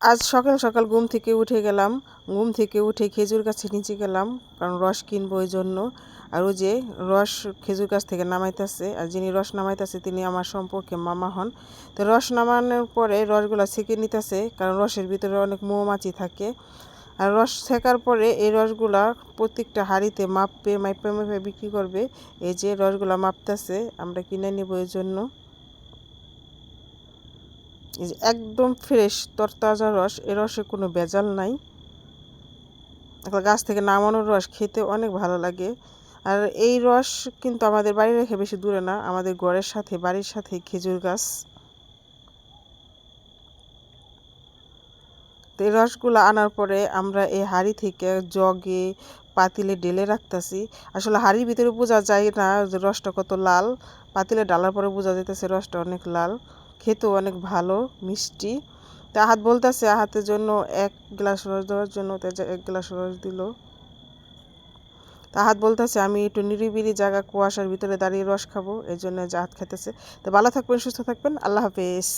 আজ সকাল সকাল ঘুম থেকে উঠে গেলাম। ঘুম থেকে উঠে খেজুর গাছের নিচে গেলাম, কারণ রস কিনবো ওই জন্য। আর ওই যে রস খেজুর গাছ থেকে নামাইতেছে, আর যিনি রস নামাইতেছে তিনি আমার সম্পর্কে মামা হন। তো রস নামানোর পরে রসগুলা ছেঁকে নিতেছে, কারণ রসের ভিতরে অনেক মৌমাছি থাকে। আর রস ছেঁকার পরে এই রসগুলা প্রত্যেকটা হাঁড়িতে মাপবে, মাইপে মাইপে বিক্রি করবে। এই যে রসগুলা মাপতেছে, আমরা কিনে নিব এই জন্য। এই যে একদম ফ্রেশ তরতাজা রস, এ রসে কোনো ভেজাল নাই। একটা গাছ থেকে নামানোর রস খেতে অনেক ভালো লাগে। আর এই রস কিন্তু আমাদের বাড়ি রেখে বেশি দূরে না, আমাদের ঘরের সাথে, বাড়ির সাথে খেজুর গাছ। তো এই রসগুলো আনার পরে আমরা এই হাঁড়ি থেকে জগে, পাতিলে ঢেলে রাখতেছি। আসলে হাঁড়ির ভিতরে বোঝা যায় না যে রসটা কত লাল, পাতিলে ঢালার পরে বোঝা যাইতেছে রসটা অনেক লাল, খেতেও অনেক ভালো, মিষ্টি। তা আহাত বলতেছে আহাতের জন্য 1 গ্লাস রস দেওয়ার জন্য, তো 1 গ্লাস রস দিল। আহাত বলতেছে আমি একটু নিরিবিলি জায়গা কুয়াশার ভিতরে দাঁড়িয়ে রস খাবো, এই জন্য আহাত খেতেছে। তো ভালো থাকবেন, সুস্থ থাকবেন, আল্লাহ হাফেজ।